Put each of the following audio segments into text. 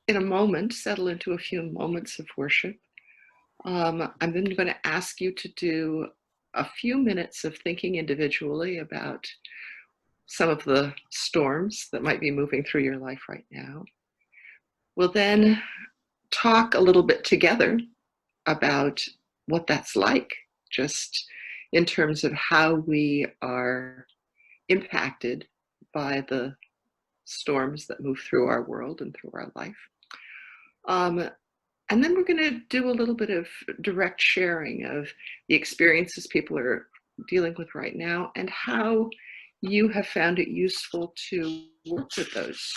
in a moment, settle into a few moments of worship. I'm then going to ask you to do a few minutes of thinking individually about some of the storms that might be moving through your life right now. We'll then talk a little bit together about what that's like, just in terms of how we are impacted by the storms that move through our world and through our life. And then we're going to do a little bit of direct sharing of the experiences people are dealing with right now and how you have found it useful to work with those.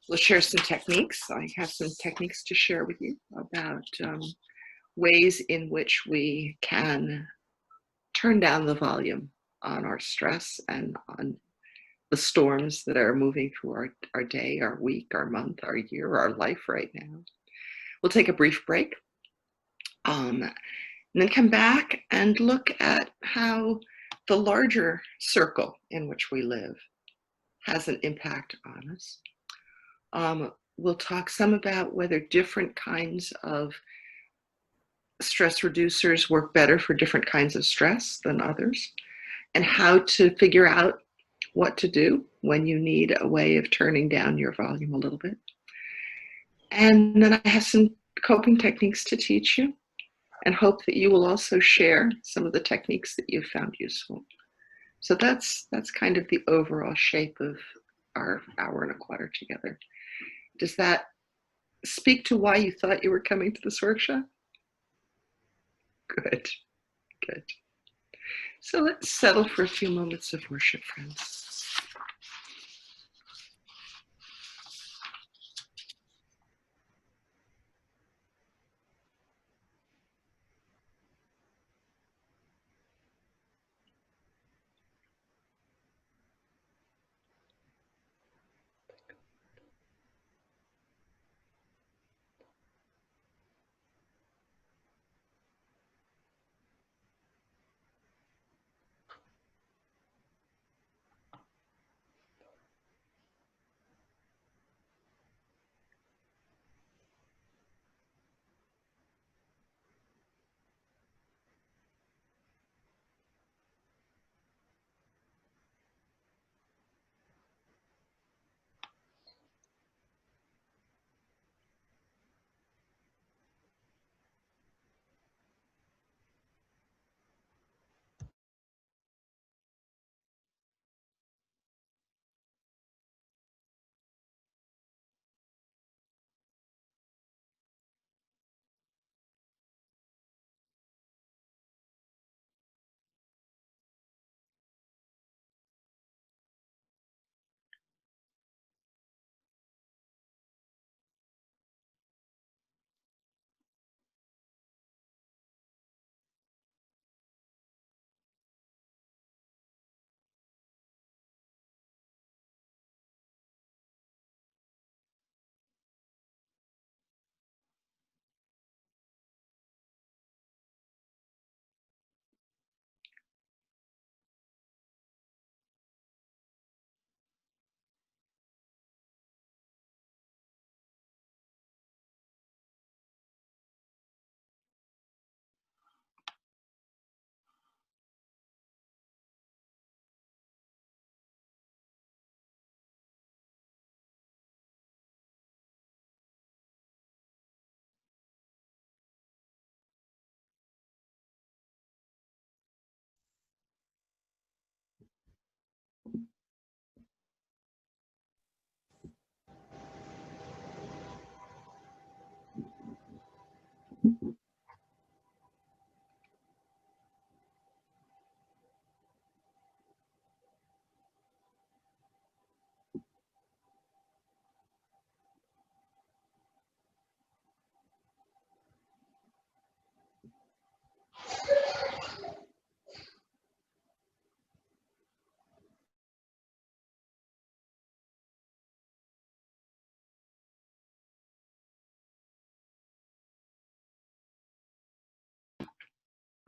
We'll share some techniques. I have some techniques to share with you about ways in which we can turn down the volume on our stress and on the storms that are moving through our day, our week, our month, our year, our life right now. We'll take a brief break, and then come back and look at how the larger circle in which we live has an impact on us. We'll talk some about whether different kinds of stress reducers work better for different kinds of stress than others, and how to figure out what to do when you need a way of turning down your volume a little bit. And then I have some coping techniques to teach you, and hope that you will also share some of the techniques that you've found useful. So that's kind of the overall shape of our hour and a quarter together. Does that speak to why you thought you were coming to this workshop? Good, good. So let's settle for a few moments of worship, friends.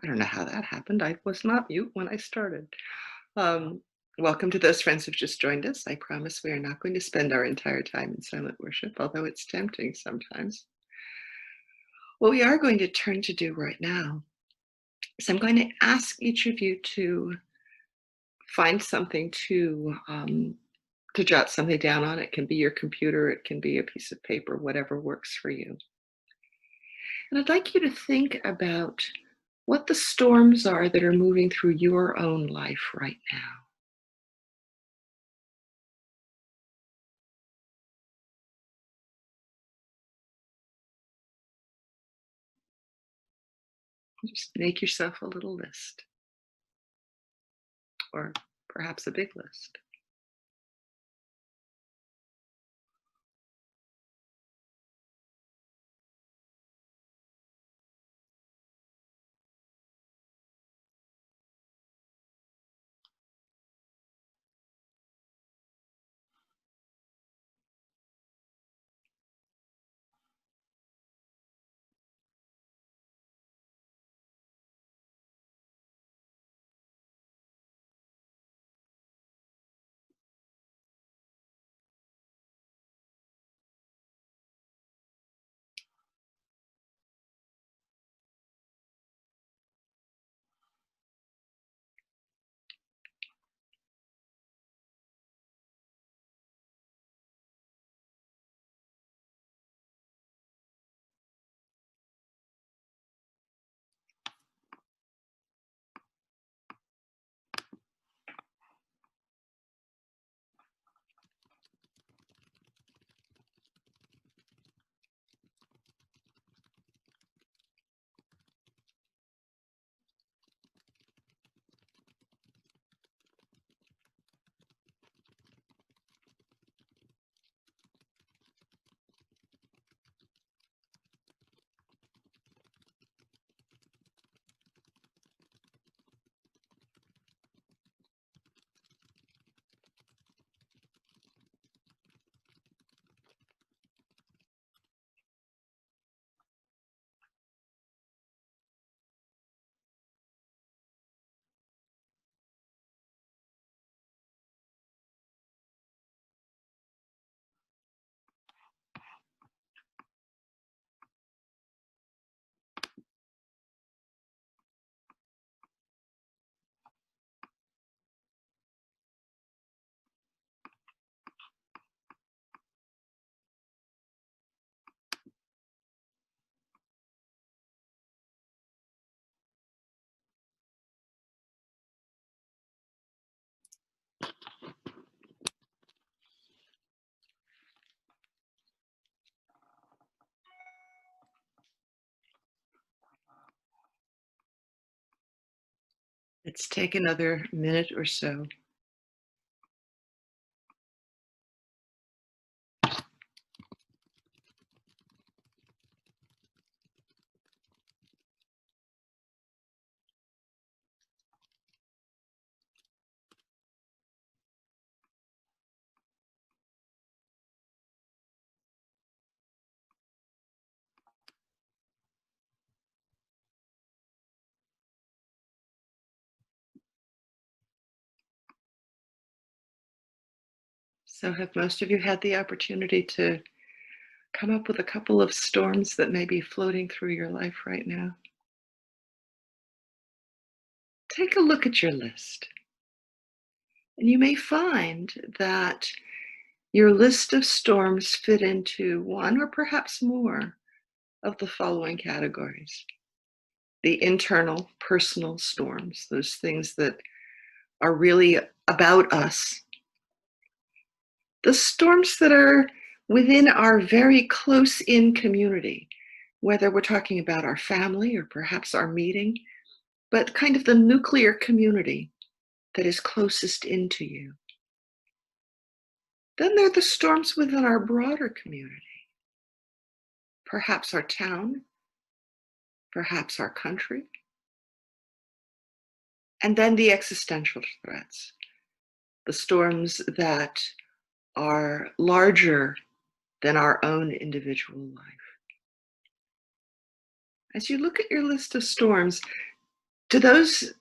I don't know how that happened. I was not mute when I started. Um, Welcome to those friends who've just joined us. I promise we are not going to spend our entire time in silent worship, although it's tempting sometimes. What we are going to turn to do right now is I'm going to ask each of you to find something to jot something down on. It can be your computer, it can be a piece of paper, whatever works for you. And I'd like you to think about what the storms are that are moving through your own life right now. Just make yourself a little list, or perhaps a big list. Let's take another minute or so. So have most of you had the opportunity to come up with a couple of storms that may be floating through your life right now? Take a look at your list, and you may find that your list of storms fit into one or perhaps more of the following categories. The internal, personal storms, those things that are really about us. The storms that are within our very close in community, whether we're talking about our family or perhaps our meeting, but kind of the nuclear community that is closest into you. Then there are the storms within our broader community, perhaps our town, perhaps our country, and then the existential threats, the storms that are larger than our own individual life. As you look at your list of storms, do those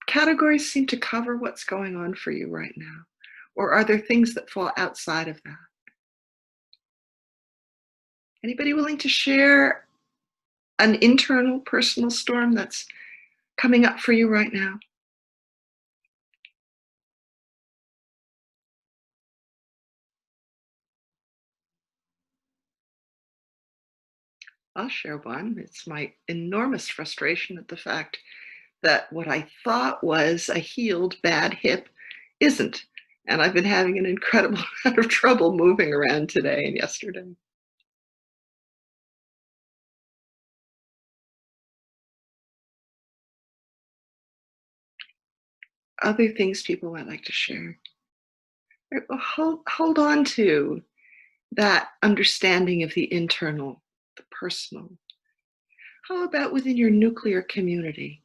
categories seem to cover what's going on for you right now? Or are there things that fall outside of that? Anybody willing to share an internal personal storm that's coming up for you right now? I'll share one. It's my enormous frustration at the fact that what I thought was a healed bad hip isn't. And I've been having an incredible amount of trouble moving around today and yesterday. Other things people might like to share. Hold on to that understanding of the internal, the personal. How about within your nuclear community?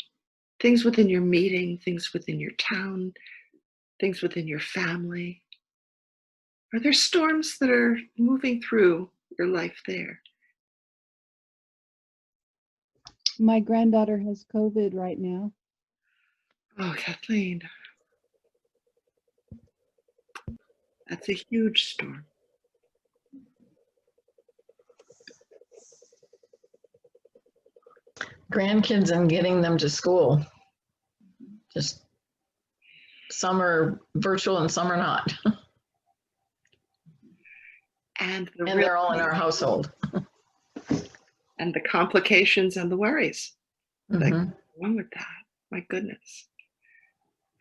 Things within your meeting, things within your town, things within your family. Are there storms that are moving through your life there? My granddaughter has COVID right now. Oh, Kathleen, that's a huge storm. Grandkids and getting them to school. Just some are virtual and some are not. And They're all in our household. And the complications and the worries that Mhm. go along with that. My goodness.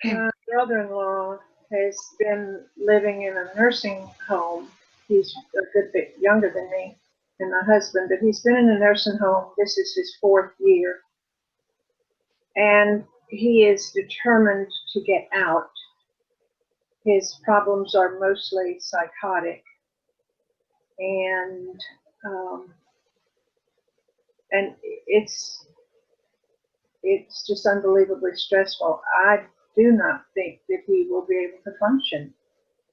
My brother-in-law has been living in a nursing home. He's a good bit younger than me and my husband, but he's been in a nursing home. This is his 4th year. And he is determined to get out. His problems are mostly psychotic. And it's just unbelievably stressful. I do not think that he will be able to function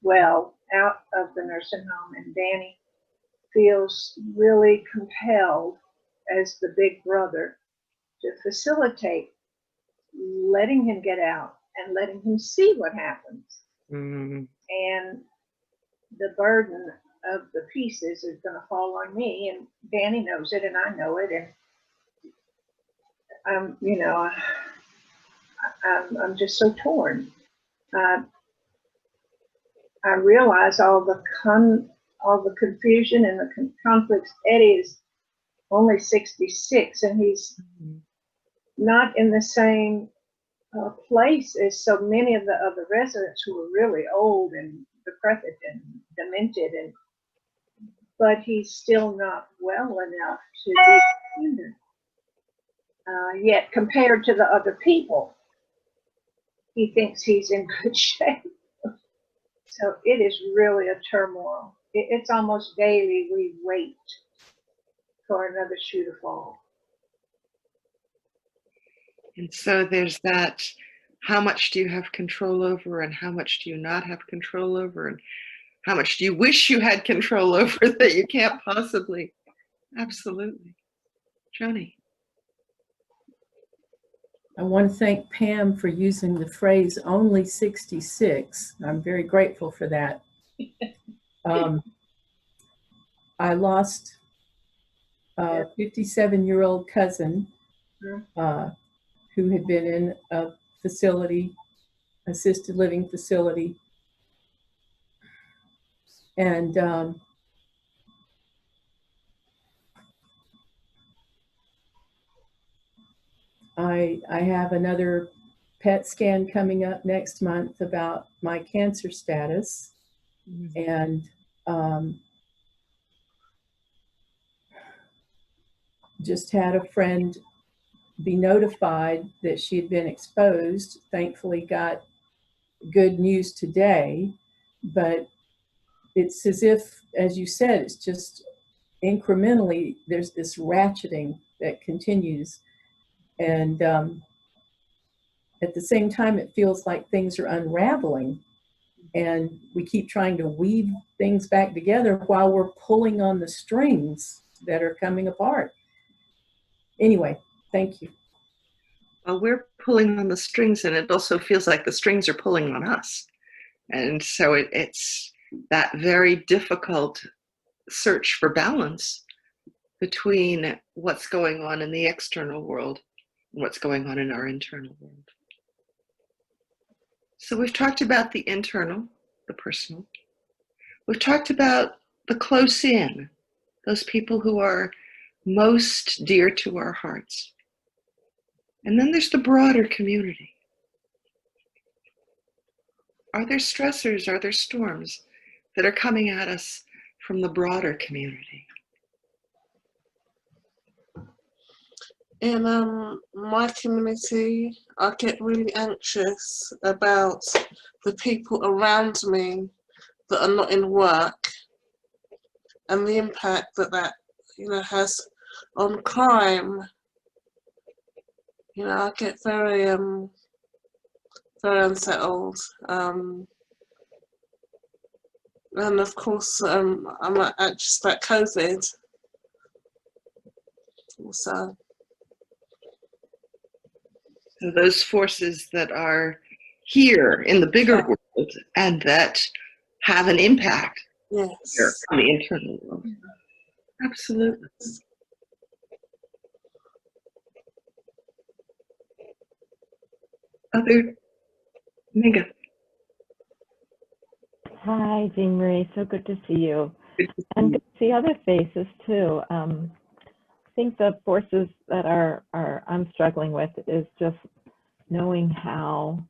well out of the nursing home, and Danny feels really compelled as the big brother to facilitate letting him get out and letting him see what happens. Mm. And the burden of the pieces is going to fall on me, and Danny knows it and I know it, and I'm just so torn. I realize all the confusion and the conflicts. Eddie is only 66, and he's not in the same place as so many of the other residents who are really old and decrepit and demented, but he's still not well enough to be attended. Yet compared to the other people, he thinks he's in good shape. So it is really a turmoil. It's almost daily we wait for another shoe to fall. And so there's that, how much do you have control over and how much do you not have control over, and how much do you wish you had control over that you can't possibly? Absolutely. Joni. I want to thank Pam for using the phrase only 66. I'm very grateful for that. I lost a 57-year-old cousin who had been in a facility, assisted living facility. And I have another PET scan coming up next month about my cancer status. And just had a friend be notified that she had been exposed. Thankfully got good news today, but it's as if, as you said, it's just incrementally, there's this ratcheting that continues. And at the same time, it feels like things are unraveling. And we keep trying to weave things back together while we're pulling on the strings that are coming apart. Anyway, thank you. Well, we're pulling on the strings, and it also feels like the strings are pulling on us. And so it's that very difficult search for balance between what's going on in the external world and what's going on in our internal world. So we've talked about the internal, the personal. We've talked about the close in, those people who are most dear to our hearts. And then there's the broader community. Are there stressors, are there storms that are coming at us from the broader community? In my community, I get really anxious about the people around me that are not in work and the impact that has on crime. I get very unsettled. And of course, I'm anxious about COVID. Also. So those forces that are here in the bigger world and that have an impact Yes. here on the internal world. Absolutely. Megan. Hi, Jean Marie. So good to see you. Good to see And you. good to see other faces too. I think the forces that I'm struggling with is just knowing how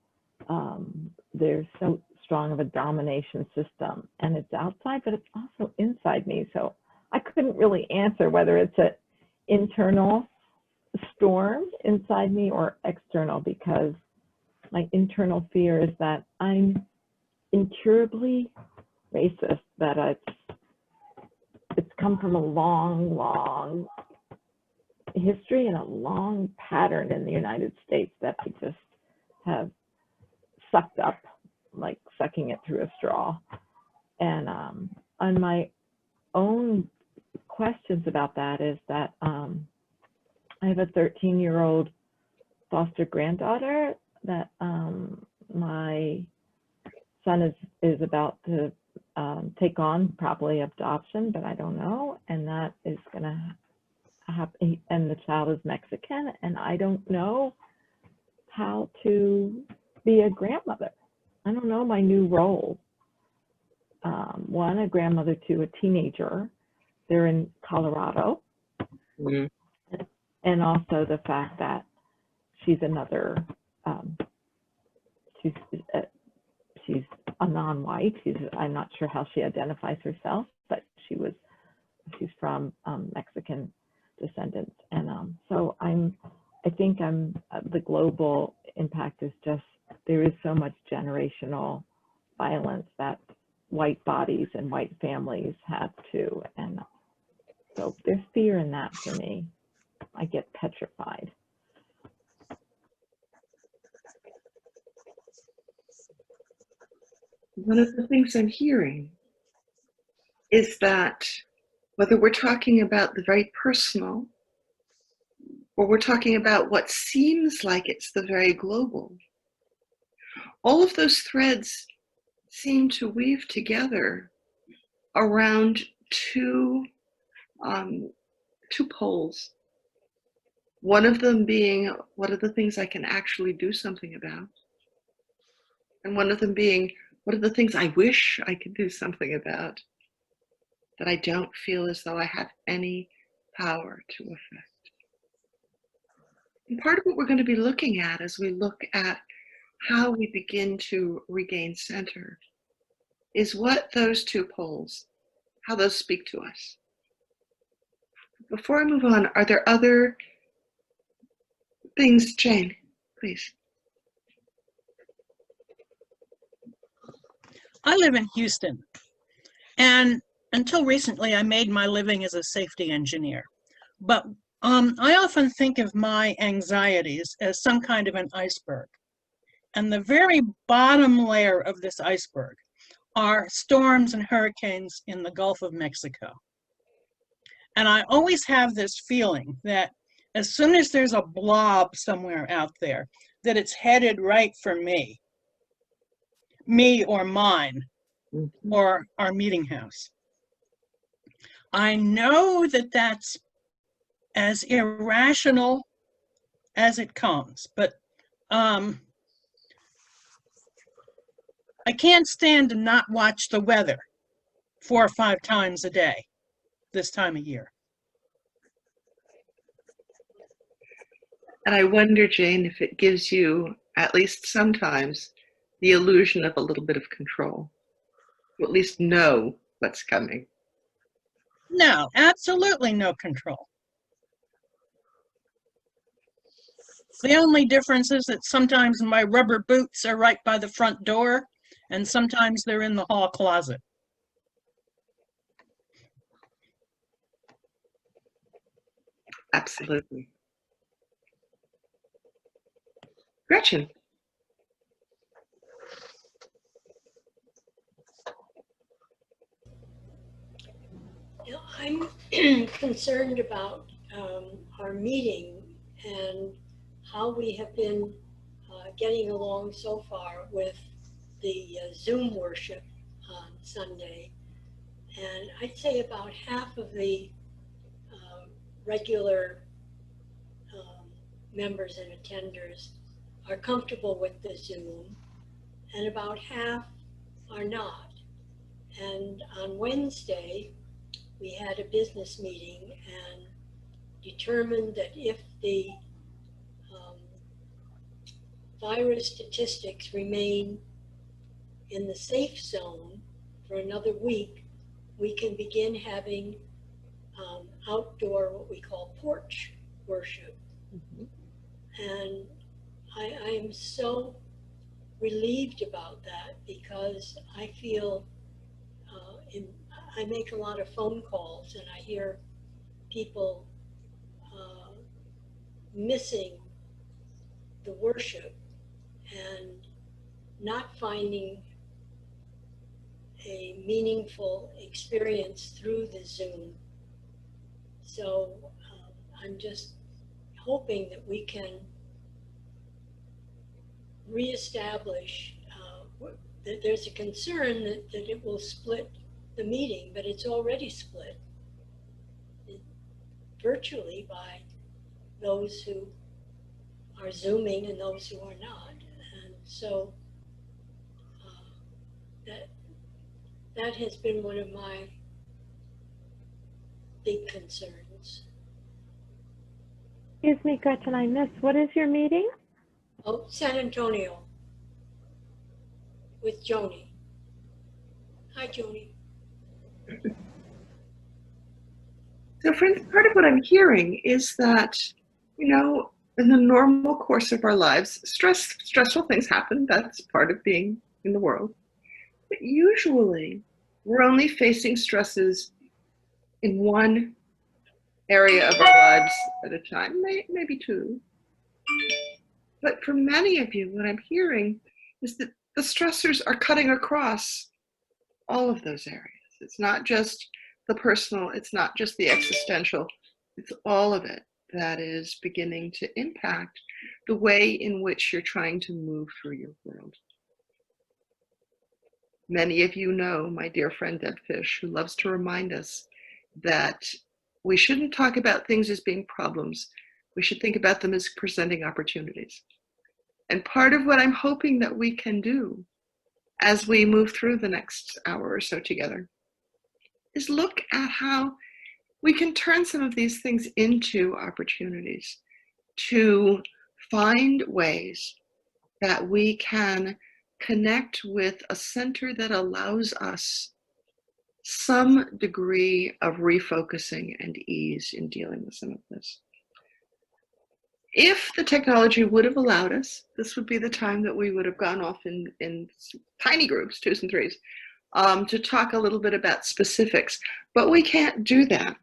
there's so strong of a domination system, and it's outside, but it's also inside me. So I couldn't really answer whether it's an internal storm inside me or external, because my internal fear is that I'm incurably racist, that it's come from a long history and a long pattern in the United States that I just have sucked up, like sucking it through a straw. And on my own questions about that is that I have a 13-year-old foster granddaughter that my son is about to take on, probably adoption, but I don't know. And that is going to happen. And the child is Mexican, and I don't know how to be a grandmother. I don't know my new role. One, a grandmother to a teenager. They're in Colorado. Mhm. And also the fact that she's another, she's a non-white. I'm not sure how she identifies herself, but she's from Mexican descendants. And so I think the global impact is just, there is so much generational violence that white bodies and white families have too. And so there's fear in that for me. I get petrified. One of the things I'm hearing is that whether we're talking about the very personal or we're talking about what seems like it's the very global, all of those threads seem to weave together around two poles. One of them being, what are the things I can actually do something about? And one of them being, what are the things I wish I could do something about that I don't feel as though I have any power to affect? And part of what we're going to be looking at as we look at how we begin to regain center is what those two poles, how those speak to us. Before I move on, are there other things, Jane, please? I live in Houston, and until recently I made my living as a safety engineer. But I often think of my anxieties as some kind of an iceberg. And the very bottom layer of this iceberg are storms and hurricanes in the Gulf of Mexico. And I always have this feeling that as soon as there's a blob somewhere out there, that it's headed right for me or mine, or our meeting house. I know that that's as irrational as it comes, but I can't stand to not watch the weather 4 or 5 times a day this time of year. And I wonder, Jane, if it gives you, at least sometimes, the illusion of a little bit of control. To at least know what's coming. No, absolutely no control. The only difference is that sometimes my rubber boots are right by the front door, and sometimes they're in the hall closet. Absolutely. Gretchen. I'm concerned about our meeting and how we have been getting along so far with the Zoom worship on Sunday. And I'd say about half of the regular members and attenders are comfortable with the Zoom, and about half are not. And on Wednesday, we had a business meeting and determined that if the virus statistics remain in the safe zone for another week, we can begin having outdoor, what we call porch worship. And I am so relieved about that, because I feel I make a lot of phone calls and I hear people missing the worship and not finding a meaningful experience through the Zoom. So I'm just hoping that we can reestablish that there's a concern that it will split the meeting, but it's already split virtually by those who are Zooming and those who are not. And so that has been one of my big concerns. Excuse me, Gretchen, I missed. What is your meeting? Oh, San Antonio with Joni. Hi, Joni. So friends, part of what I'm hearing is that, you know, in the normal course of our lives, stressful things happen. That's part of being in the world. But usually we're only facing stresses in one area of our lives at a time, maybe two. But for many of you, what I'm hearing is that the stressors are cutting across all of those areas. It's not just the personal, it's not just the existential, it's all of it that is beginning to impact the way in which you're trying to move through your world. Many of you know my dear friend Deb Fish, who loves to remind us that we shouldn't talk about things as being problems. We should think about them as presenting opportunities. And part of what I'm hoping that we can do as we move through the next hour or so together is look at how we can turn some of these things into opportunities to find ways that we can connect with a center that allows us some degree of refocusing and ease in dealing with some of this. If the technology would have allowed us, this would be the time that we would have gone off in tiny groups, 2s and 3s, to talk a little bit about specifics, but we can't do that.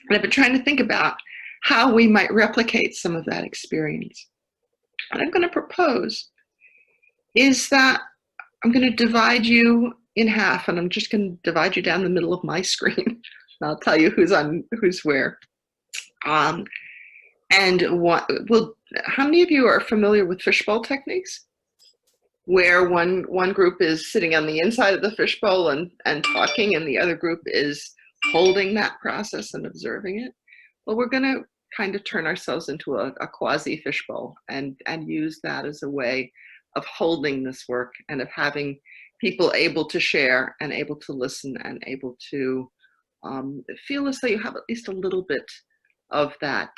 And I've been trying to think about how we might replicate some of that experience. What I'm going to propose is that I'm going to divide you in half, and I'm just going to divide you down the middle of my screen. I'll tell you who's where. And what, well, how many of you are familiar with fishbowl techniques? Where one group is sitting on the inside of the fishbowl and talking, and the other group is holding that process and observing it. Well, we're going to kind of turn ourselves into a quasi fishbowl and use that as a way of holding this work and of having people able to share and able to listen and able to feel as though you have at least a little bit of that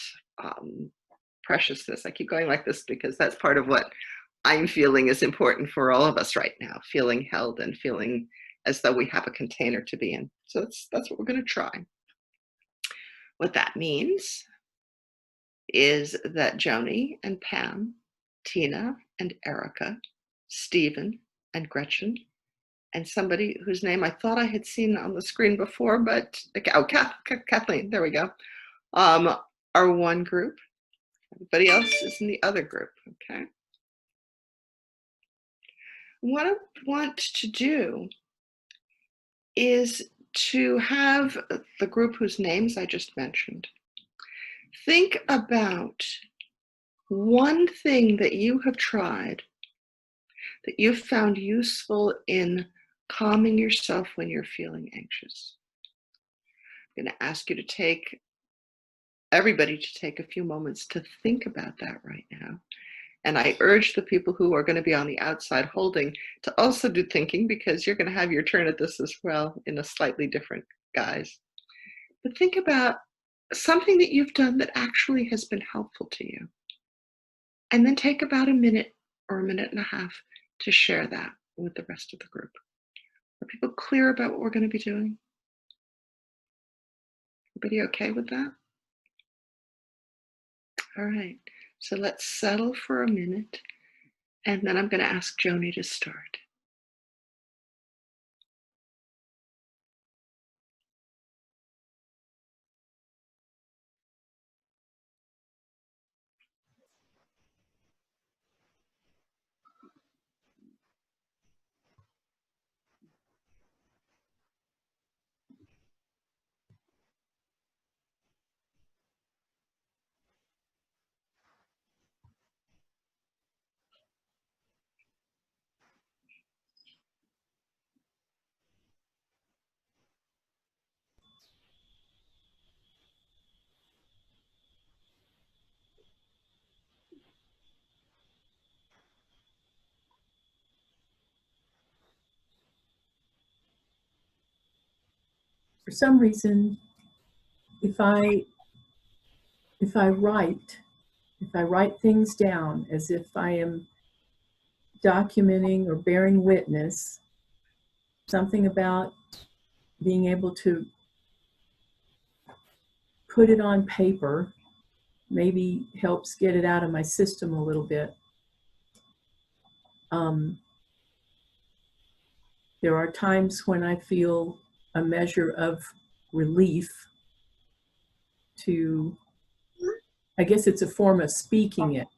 preciousness. I keep going like this because that's part of what I'm feeling is important for all of us right now, feeling held and feeling as though we have a container to be in. So that's what we're going to try. What that means is that Joni and Pam, Tina and Erica, Stephen and Gretchen, and somebody whose name I thought I had seen on the screen before, but Kathleen, there we go, are one group. Everybody else is in the other group, okay? What I want to do is to have the group whose names I just mentioned think about one thing that you have tried that you've found useful in calming yourself when you're feeling anxious. I'm going to ask you to take, everybody to take a few moments to think about that right now. And I urge the people who are going to be on the outside holding to also do thinking, because you're going to have your turn at this as well in a slightly different guise. But think about something that you've done that actually has been helpful to you. And then take about a minute or a minute and a half to share that with the rest of the group. Are people clear about what we're going to be doing? Everybody okay with that? All right, so let's settle for a minute, and then I'm going to ask Joni to start. For some reason, if I write things down as if I am documenting or bearing witness, something about being able to put it on paper maybe helps get it out of my system a little bit. There are times when I feel a measure of relief to, I guess it's a form of speaking it.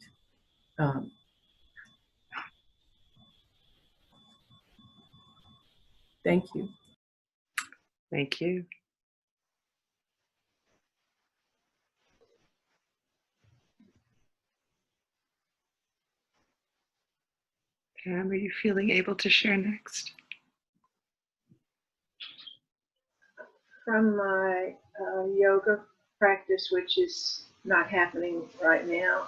Thank you. Thank you. Pam, are you feeling able to share next? From my yoga practice, which is not happening right now,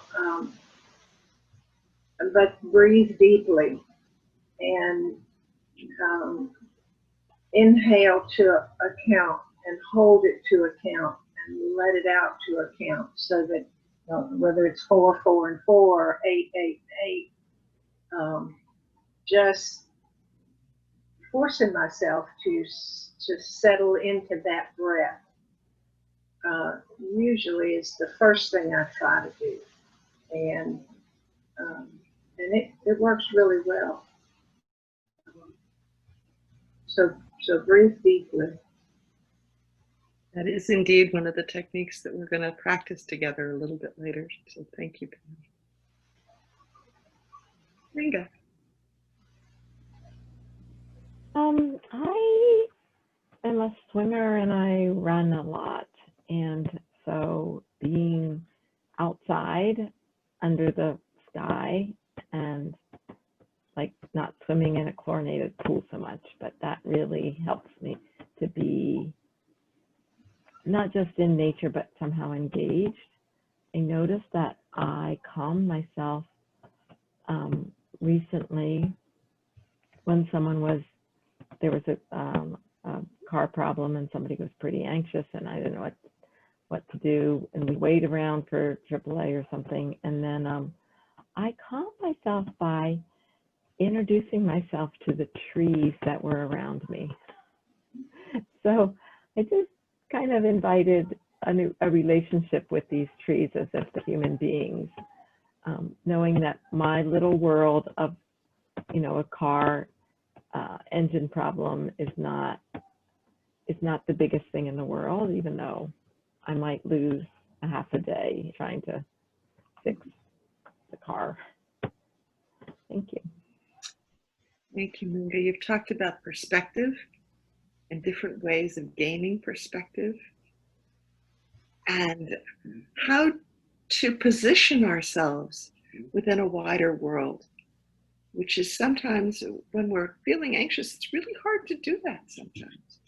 but breathe deeply and inhale to a count and hold it to a count and let it out to a count, so that whether it's 4, 4, and 4 or 8, 8, 8, just forcing myself to settle into that breath usually is the first thing I try to do, and it works really well. So breathe deeply. That is indeed one of the techniques that we're going to practice together a little bit later. So thank you, Pam. Ringa. I am a swimmer and I run a lot. And so being outside under the sky and like not swimming in a chlorinated pool so much, but that really helps me to be not just in nature, but somehow engaged. I noticed that I calmed myself recently when there was a car problem and somebody was pretty anxious and I didn't know what to do, and we waited around for AAA or something, and then I calmed myself by introducing myself to the trees that were around me. So I just kind of invited a relationship with these trees as if they're human beings, knowing that my little world of, a car engine problem is not the biggest thing in the world, even though I might lose a half a day trying to fix the car. Thank you. Thank you, Minga. You've talked about perspective and different ways of gaining perspective and how to position ourselves within a wider world, which is sometimes when we're feeling anxious, it's really hard to do that sometimes.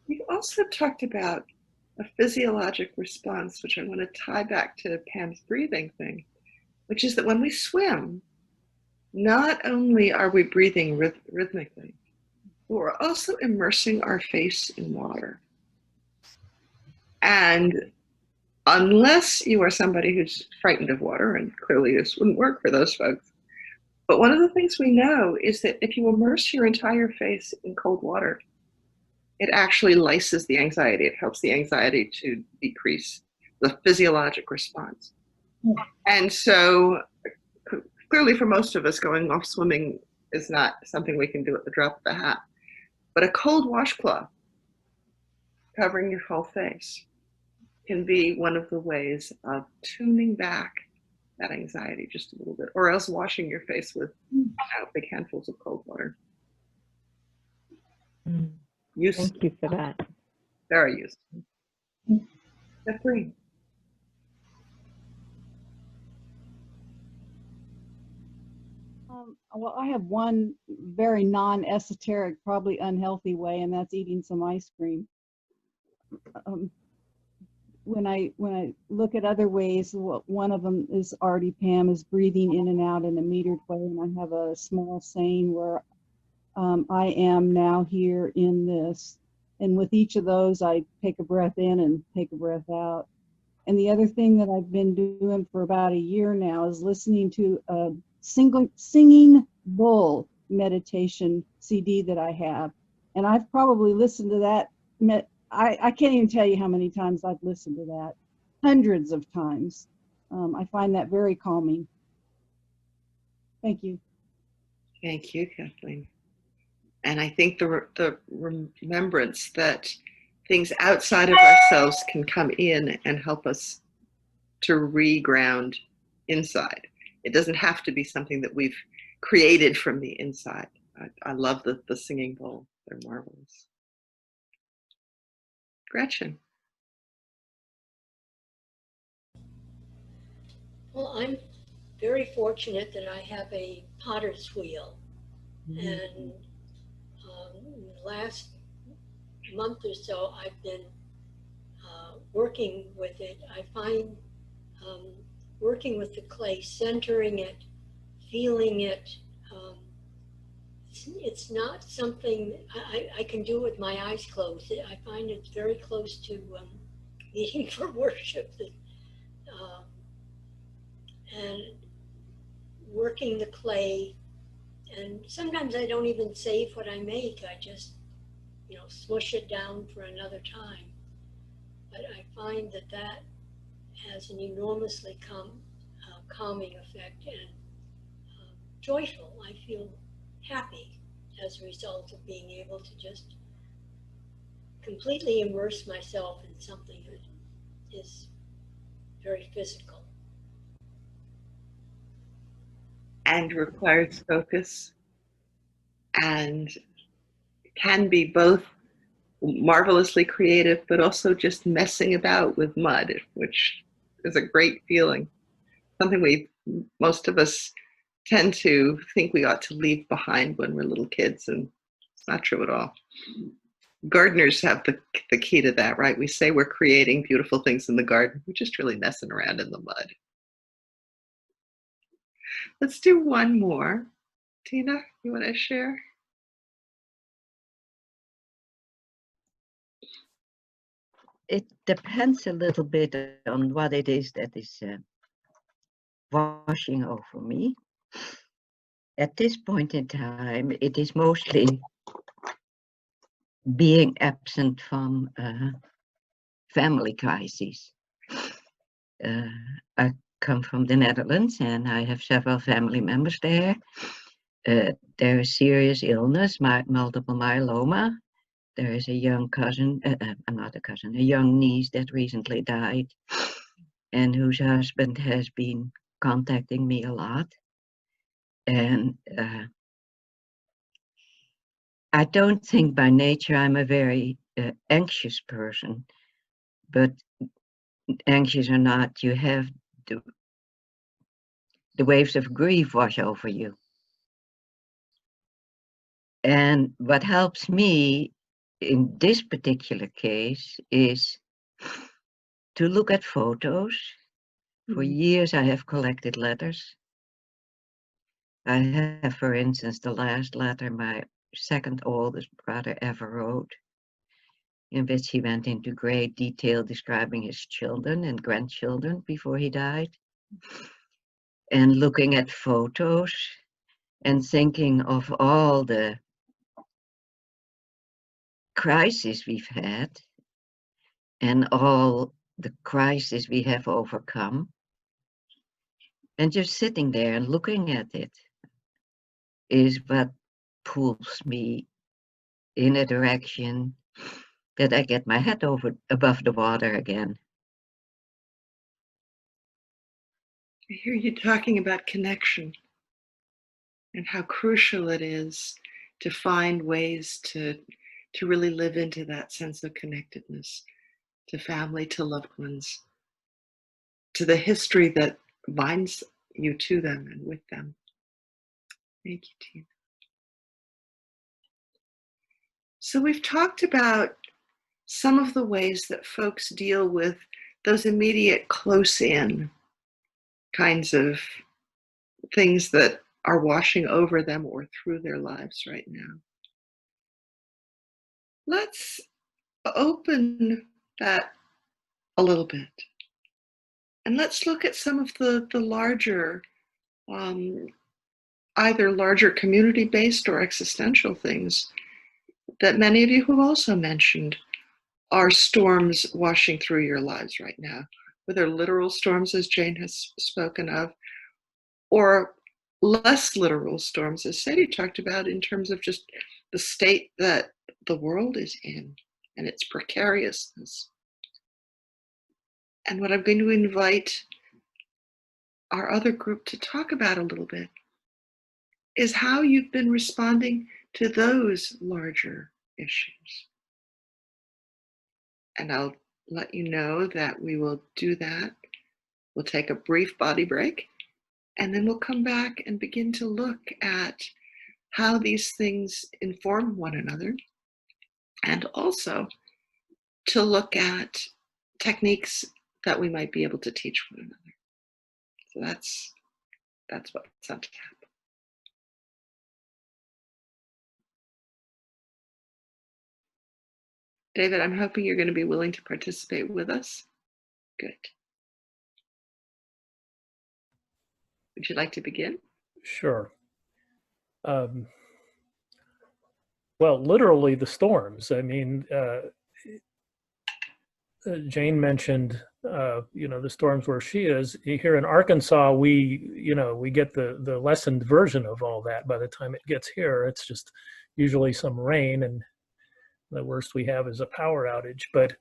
We've also talked about a physiologic response, which I want to tie back to Pam's breathing thing, which is that when we swim, not only are we breathing rhythmically, but we're also immersing our face in water. And unless you are somebody who's frightened of water, and clearly this wouldn't work for those folks, but one of the things we know is that if you immerse your entire face in cold water, it actually lyses the anxiety. It helps the anxiety to decrease the physiologic response. And so clearly for most of us, going off swimming is not something we can do at the drop of a hat. But a cold washcloth covering your whole face can be one of the ways of tuning back that anxiety just a little bit, or else washing your face with big handfuls of cold water. Useful. Thank you for that. Very useful. Kathleen. Well, I have one very non-esoteric, probably unhealthy way, and that's eating some ice cream. When I look at other ways, one of them is already Pam is breathing in and out in a metered way, and I have a small saying where I am now here in this, and with each of those I take a breath in and take a breath out. And the other thing that I've been doing for about a year now is listening to a singing bowl meditation CD that I have, and I've probably listened to that. I can't even tell you how many times I've listened to that, hundreds of times. I find that very calming. Thank you. Thank you, Kathleen. And I think the remembrance that things outside of ourselves can come in and help us to reground inside. It doesn't have to be something that we've created from the inside. I love the singing bowl. They're marvelous. Gretchen. Well, I'm very fortunate that I have a potter's wheel. And last month or so, I've been working with it. I find working with the clay, centering it, feeling it, it's not something I can do with my eyes closed. I find it's very close to needing for worship. And working the clay, and sometimes I don't even save what I make. I just, smush it down for another time. But I find that has an enormously calming effect and joyful. I feel happy as a result of being able to just completely immerse myself in something that is very physical. And requires focus and can be both marvelously creative, but also just messing about with mud, which is a great feeling. Something most of us tend to think we ought to leave behind when we're little kids, and it's not true at all. Gardeners have the key to that, right? We say we're creating beautiful things in the garden. We're just really messing around in the mud. Let's do one more. Tina, you want to share? It depends a little bit on what it is that is washing over me. At this point in time, it is mostly being absent from family crises. I come from the Netherlands and I have several family members there. There is serious illness, multiple myeloma. There is a young cousin, not a cousin, a young niece that recently died and whose husband has been contacting me a lot. And I don't think by nature I'm a very anxious person, but anxious or not, you have the waves of grief wash over you. And what helps me in this particular case is to look at photos. For years I have collected letters. I have, for instance, the last letter my second oldest brother ever wrote, in which he went into great detail describing his children and grandchildren before he died. And looking at photos and thinking of all the crises we've had and all the crises we have overcome, and just sitting there and looking at it is what pulls me in a direction that I get my head above the water again. I hear you talking about connection and how crucial it is to find ways to really live into that sense of connectedness to family, to loved ones, to the history that binds you to them and with them. Thank you, Tina. So we've talked about some of the ways that folks deal with those immediate close-in kinds of things that are washing over them or through their lives right now. Let's open that a little bit. And let's look at some of the larger, either larger community-based or existential things that many of you have also mentioned are storms washing through your lives right now, whether literal storms, as Jane has spoken of, or less literal storms, as Sadie talked about, in terms of just the state that the world is in and its precariousness. And what I'm going to invite our other group to talk about a little bit is how you've been responding to those larger issues. And I'll let you know that we will do that. We'll take a brief body break, and then we'll come back and begin to look at how these things inform one another, and also to look at techniques that we might be able to teach one another. So that's what's on tap. David, I'm hoping you're going to be willing to participate with us. Good. Would you like to begin? Sure. Well, literally the storms. I mean, Jane mentioned, the storms where she is. Here in Arkansas, we get the lessened version of all that. By the time it gets here, it's just usually some rain, and the worst we have is a power outage. But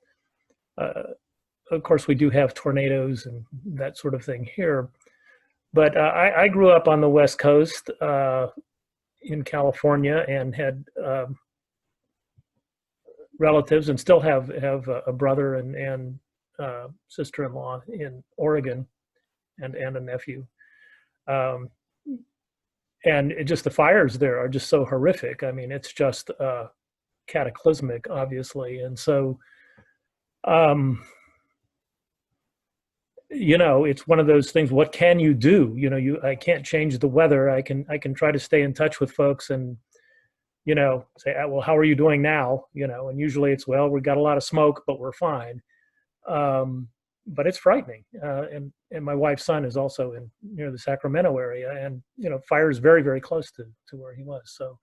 of course, we do have tornadoes and that sort of thing here. But I grew up on the West Coast in California and had relatives, and still have a brother and sister-in-law in Oregon and a nephew. And the fires there are just so horrific. I mean, it's just cataclysmic, obviously. And so, it's one of those things. What can you do? I can't change the weather. I can try to stay in touch with folks and, say, well, how are you doing now? And usually it's, well, we got a lot of smoke, but we're fine. But it's frightening. And my wife's son is also near the Sacramento area, and fire is very, very close to where he was. So,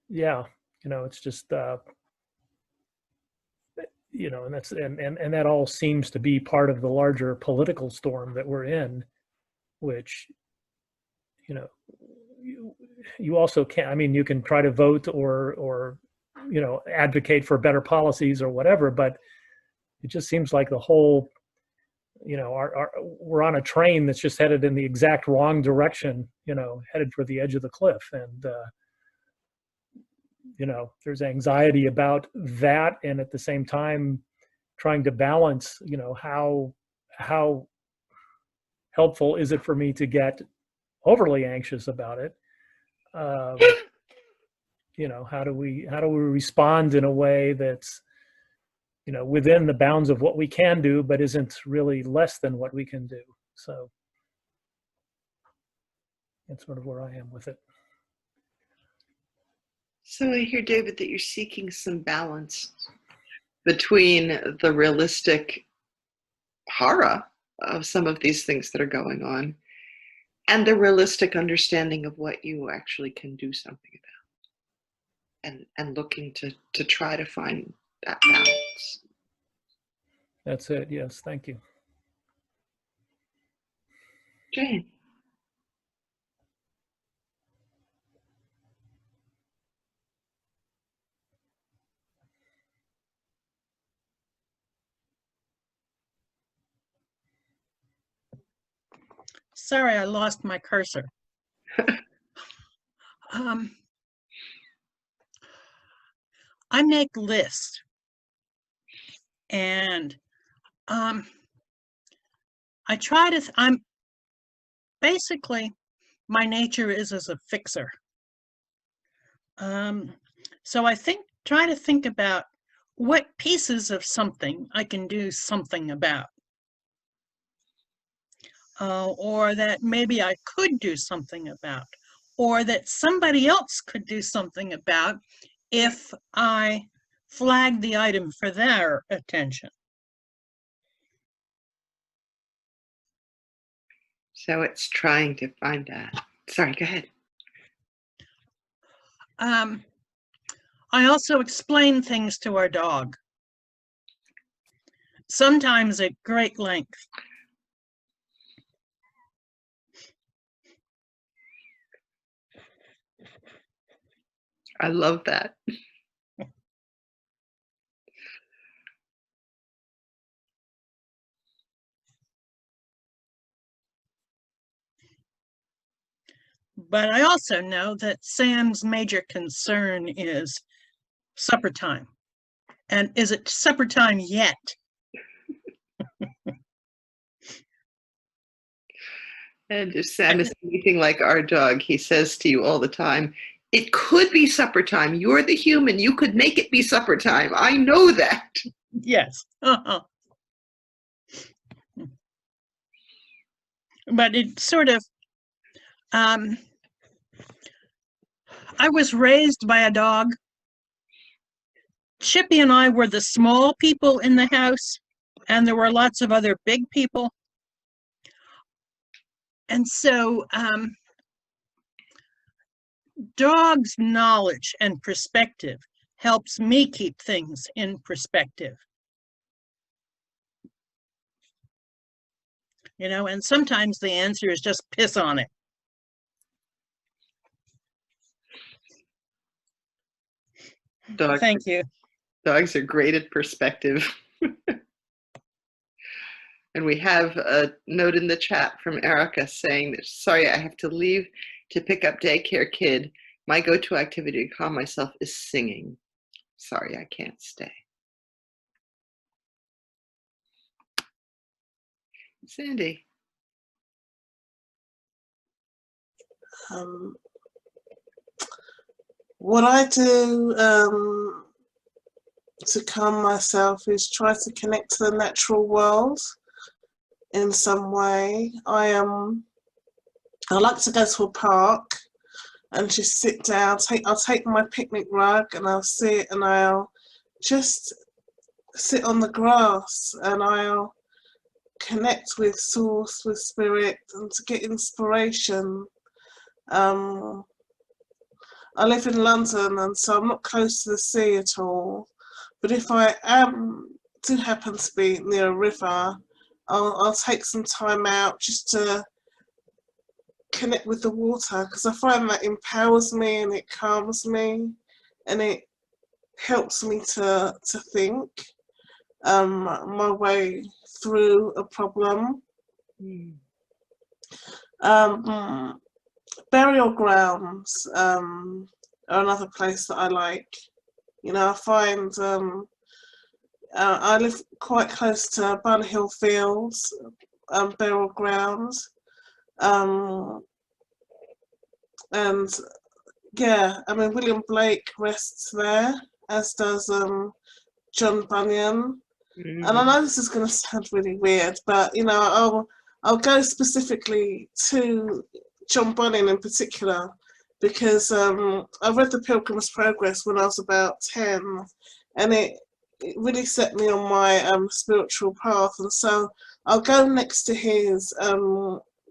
yeah, it's just and that's and that all seems to be part of the larger political storm that we're in, which you also can't. I mean, you can try to vote or advocate for better policies or whatever, but it just seems like the whole, we're on a train that's just headed in the exact wrong direction, headed for the edge of the cliff. And, there's anxiety about that. And at the same time, trying to balance, how helpful is it for me to get overly anxious about it? How do we respond in a way that's, within the bounds of what we can do, but isn't really less than what we can do. So that's sort of where I am with it. So I hear, David, that you're seeking some balance between the realistic horror of some of these things that are going on and the realistic understanding of what you actually can do something about, and looking to try to find that balance. That's it. Yes. Thank you. Jane. Sorry, I lost my cursor. I make lists, and I'm basically, my nature is as a fixer. So I try to think about what pieces of something I can do something about. Or that maybe I could do something about, or that somebody else could do something about if I flagged the item for their attention. So it's trying to find that. Sorry, go ahead. I also explain things to our dog, sometimes at great length. I love that. But I also know that Sam's major concern is supper time. And is it supper time yet? And if Sam is anything like our dog, he says to you all the time, it could be supper time. You're the human. You could make it be supper time. I know that. Yes. But it sort of, I was raised by a dog. Chippy and I were the small people in the house, and there were lots of other big people. And so dogs' knowledge and perspective helps me keep things in perspective. And sometimes the answer is just piss on it. Thank you. Dogs are great at perspective. And we have a note in the chat from Erica saying that, sorry, I have to leave to pick up daycare kid. My go-to activity to calm myself is singing. Sorry, I can't stay. Sandy. Um, what I do to calm myself is try to connect to the natural world in some way. I like to go to a park and just sit down. I'll take my picnic rug and I'll sit and I'll just sit on the grass and I'll connect with source, with spirit, and to get inspiration. I live in London, and so I'm not close to the sea at all. But if I do happen to be near a river, I'll take some time out just to connect with the water, because I find that empowers me and it calms me and it helps me to think my way through a problem. Burial grounds are another place that I like. You know, I find I live quite close to Bun Hill Fields burial grounds, and yeah, I mean William Blake rests there, as does John Bunyan. And I know this is going to sound really weird, but you know, I'll go specifically to John Bunyan in particular because I read The Pilgrim's Progress when I was about 10, and it really set me on my spiritual path. And so I'll go next to his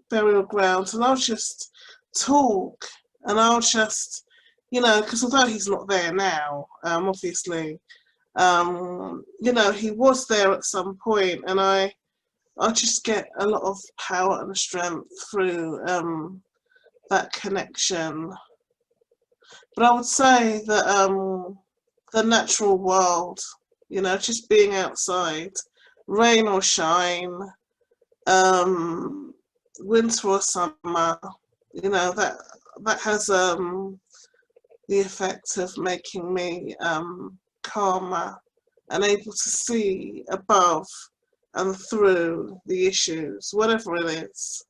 burial ground and I'll just talk, and I'll just, you know, because although he's not there now, obviously, you know, he was there at some point, and I just get a lot of power and strength through that connection. But I would say that the natural world, you know, just being outside, rain or shine, winter or summer, you know, that has the effect of making me calmer and able to see above and through the issues, whatever it is.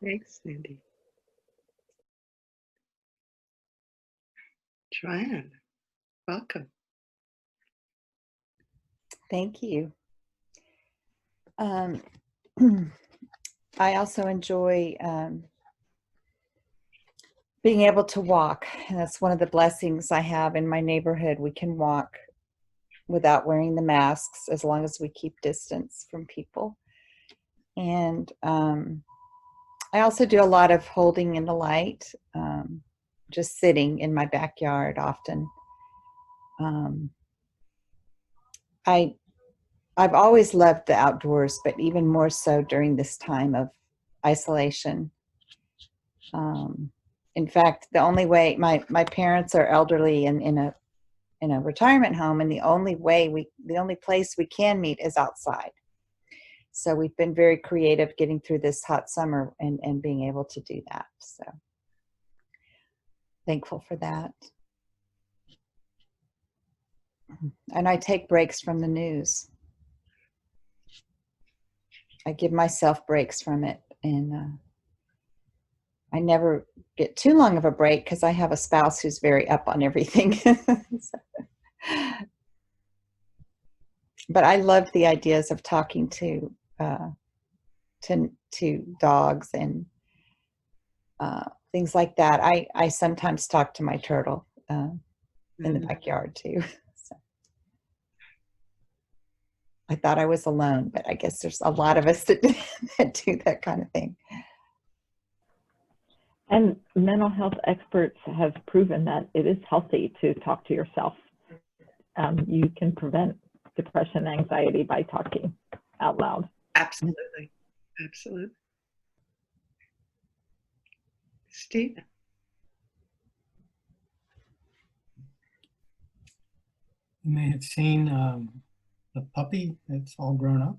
Thanks, Sandy. Joanne, welcome. Thank you. I also enjoy being able to walk. And that's one of the blessings I have in my neighborhood. We can walk without wearing the masks as long as we keep distance from people. And I also do a lot of holding in the light, just sitting in my backyard often. I've always loved the outdoors, but even more so during this time of isolation. In fact, the only way my parents are elderly and in a retirement home, and the only place we can meet is outside. So we've been very creative getting through this hot summer and being able to do that. So thankful for that. And I take breaks from the news. I give myself breaks from it, and I never get too long of a break because I have a spouse who's very up on everything. But I love the ideas of talking to dogs and things like that. I sometimes talk to my turtle in the backyard too. So I thought I was alone, but I guess there's a lot of us that do that kind of thing. And mental health experts have proven that it is healthy to talk to yourself. You can prevent depression and anxiety by talking out loud. Absolutely. Absolutely. Stephen. You may have seen the puppy that's all grown up.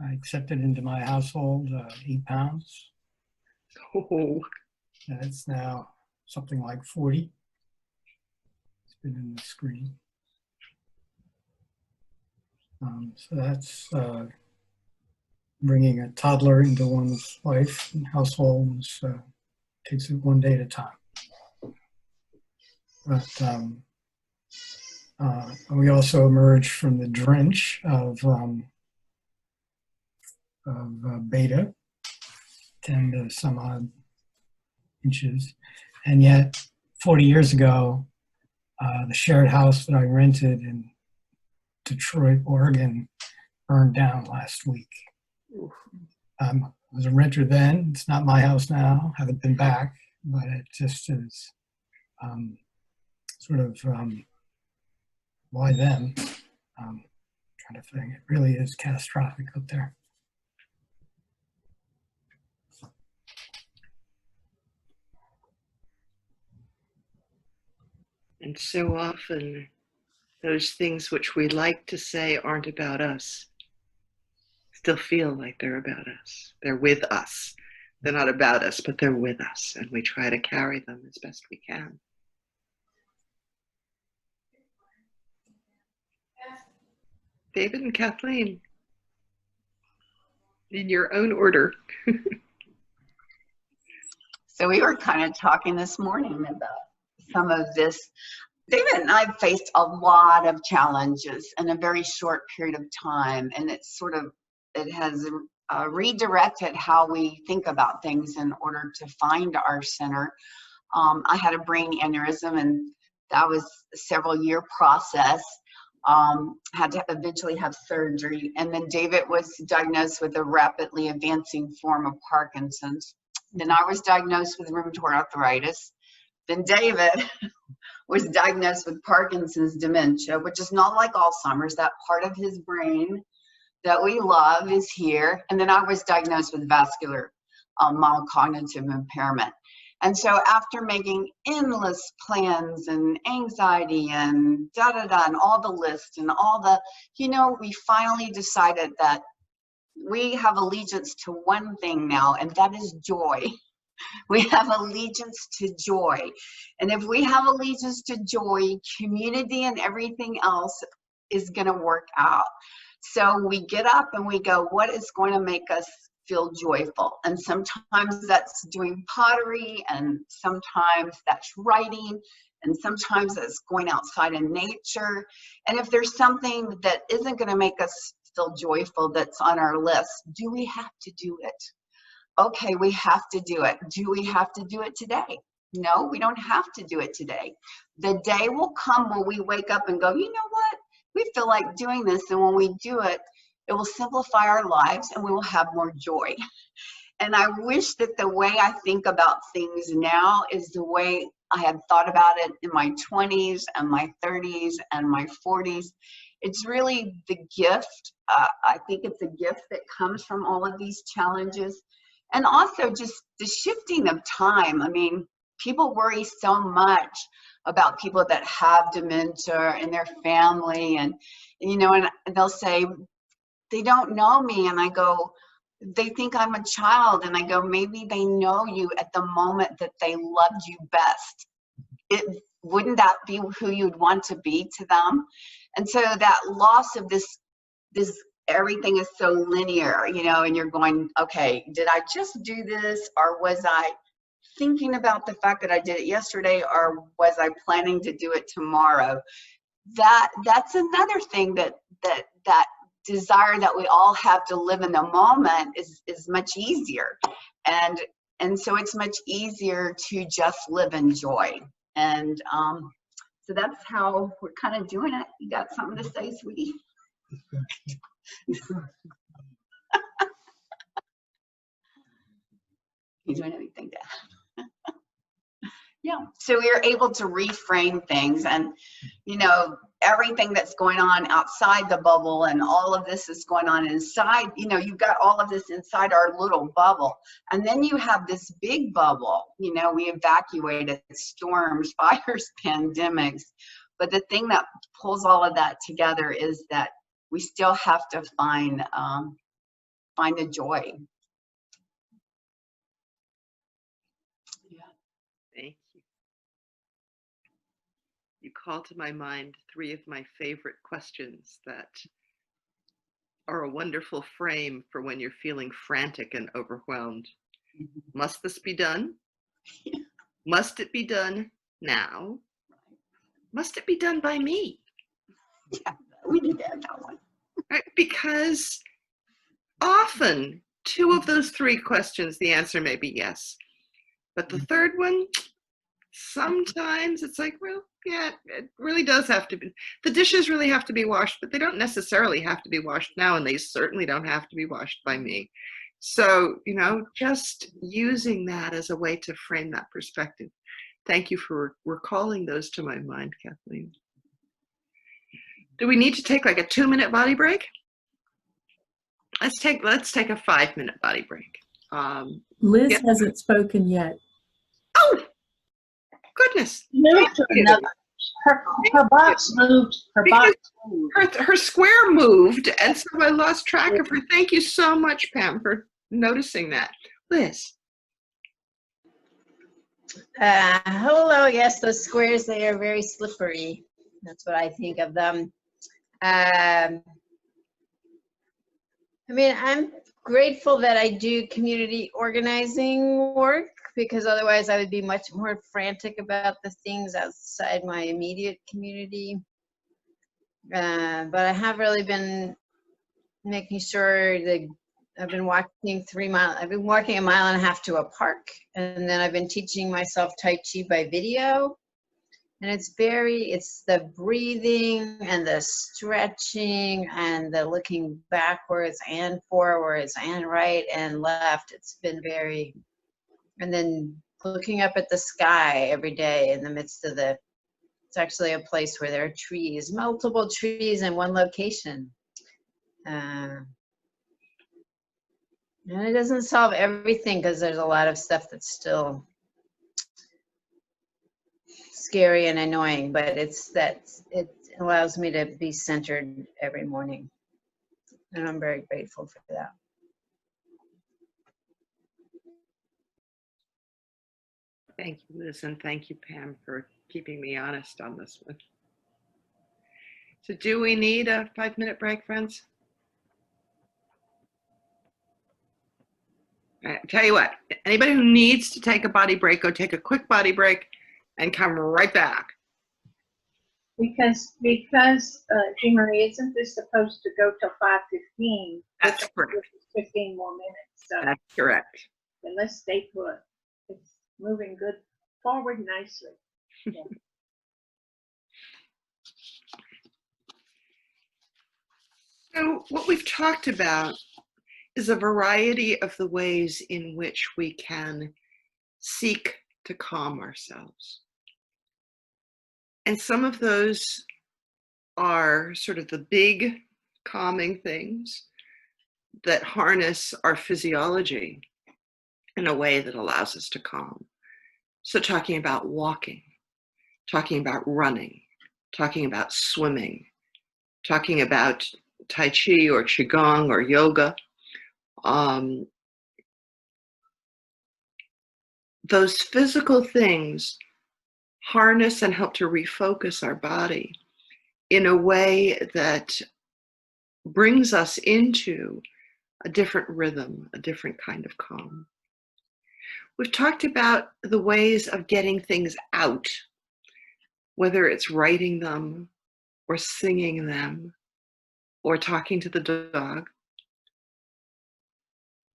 I accepted into my household 8 pounds. Oh. and it's now something like 40. It's been in the screen. So that's bringing a toddler into one's life and household takes it one day at a time. But we also emerged from the drench of beta, 10 to some odd inches. And yet 40 years ago, the shared house that I rented in Detroit, Oregon, burned down last week. I was a renter then. It's not my house now. Haven't been back, but it just is sort of why them kind of thing. It really is catastrophic up there. And so often, those things which we like to say aren't about us still feel like they're about us. They're with us. They're not about us, but they're with us. And we try to carry them as best we can. David and Kathleen, in your own order. So we were kind of talking this morning about some of this. David and I faced a lot of challenges in a very short period of time, and it has redirected how we think about things in order to find our center. I had a brain aneurysm, and that was a several-year process. Had to eventually have surgery, and then David was diagnosed with a rapidly advancing form of Parkinson's. Then I was diagnosed with rheumatoid arthritis. Then David was diagnosed with Parkinson's dementia, which is not like Alzheimer's. That part of his brain that we love is here. And then I was diagnosed with vascular mild cognitive impairment. And so after making endless plans and anxiety and and all the lists and all the, we finally decided that we have allegiance to one thing now, and that is joy. We have allegiance to joy. And if we have allegiance to joy, community and everything else is going to work out. So we get up and we go, what is going to make us feel joyful? And sometimes that's doing pottery, and sometimes that's writing, and sometimes it's going outside in nature. And if there's something that isn't going to make us feel joyful that's on our list, do we have to do it? Okay, we have to do it. Do we have to do it today? No, we don't have to do it today. The day will come when we wake up and go, you know what? We feel like doing this, and when we do it, it will simplify our lives and we will have more joy. And I wish that the way I think about things now is the way I had thought about it in my 20s and my 30s and my 40s. It's really the gift. I think it's a gift that comes from all of these challenges. And also just the shifting of time. I mean, people worry so much about people that have dementia in their family, and they'll say, they don't know me, and I go, they think I'm a child, and I go, maybe they know you at the moment that they loved you best. Wouldn't that be who you'd want to be to them? And so that loss of this everything is so linear, and you're going, okay, did I just do this, or was I thinking about the fact that I did it yesterday, or was I planning to do it tomorrow? That's another thing that desire that we all have to live in the moment is much easier. And so it's much easier to just live in joy. And so that's how we're kind of doing it. You got something to say, sweetie? You doing anything, Dad? Yeah, so we are able to reframe things, and everything that's going on outside the bubble, and all of this is going on inside. You've got all of this inside our little bubble, and then you have this big bubble. We evacuated storms, fires, pandemics, but the thing that pulls all of that together is that we still have to find the joy. Yeah. call to my mind three of my favorite questions that are a wonderful frame for when you're feeling frantic and overwhelmed. Must this be done? Must it be done now? Must it be done by me? Yeah, we need to have that one. Right? Because often, two of those three questions, the answer may be yes. But the third one, sometimes it's like, well, yeah, it really does have to be. The dishes really have to be washed, but they don't necessarily have to be washed now, and they certainly don't have to be washed by me. So, just using that as a way to frame that perspective. Thank you for recalling those to my mind, Kathleen. Do we need to take like a 2-minute body break? Let's take a 5-minute body break. Liz hasn't spoken yet. Oh, goodness. Moved to another. Her box moved. Her box moved. Her square moved, and so I lost track of her. Thank you so much, Pam, for noticing that. Liz. Hello, yes, those squares, they are very slippery. That's what I think of them. I mean, I'm grateful that I do community organizing work, because otherwise I would be much more frantic about the things outside my immediate community. But I have really been making sure that I've been walking 3 miles. I've been walking 1.5 miles to a park, and then I've been teaching myself Tai Chi by video. And it's the breathing and the stretching and the looking backwards and forwards and right and left. It's been very, and then looking up at the sky every day in the midst of it's actually a place where there are trees, multiple trees in one location. And it doesn't solve everything, because there's a lot of stuff that's still scary and annoying, but it allows me to be centered every morning, and I'm very grateful for that. Thank you, Liz, and thank you, Pam, for keeping me honest on this one. So do we need a 5-minute break, friends? All right, tell you what, anybody who needs to take a body break, go take a quick body break and come right back. Because Jean Marie, isn't this supposed to go till 5:15? That's correct. 15 more minutes. So That's correct. then let's stay put. It's moving good forward nicely. Yeah. So what we've talked about is a variety of the ways in which we can seek to calm ourselves. And some of those are sort of the big calming things that harness our physiology in a way that allows us to calm. So talking about walking, talking about running, talking about swimming, talking about Tai Chi or Qigong or yoga. Those physical things harness and help to refocus our body in a way that brings us into a different rhythm, a different kind of calm. We've talked about the ways of getting things out, whether it's writing them or singing them or talking to the dog,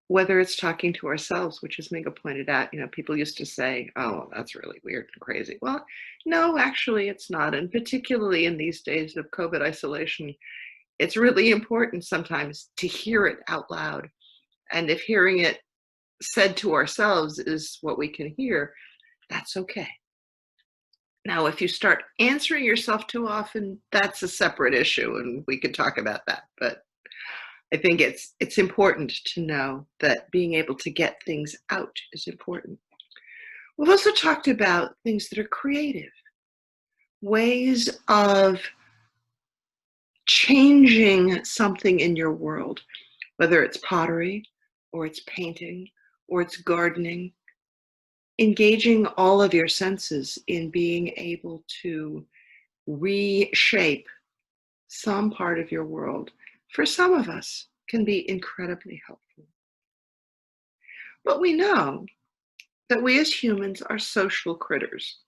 whether it's talking to ourselves, which as Minga pointed out, people used to say, oh, that's really weird and crazy. Well, no, actually it's not. And particularly in these days of COVID isolation, it's really important sometimes to hear it out loud. And if hearing it said to ourselves is what we can hear, that's okay. Now, if you start answering yourself too often, that's a separate issue, and we could talk about that. But I think it's important to know that being able to get things out is important. We've also talked about things that are creative, ways of changing something in your world, whether it's pottery or it's painting or it's gardening, engaging all of your senses in being able to reshape some part of your world, for some of us, can be incredibly helpful. But we know that we as humans are social critters.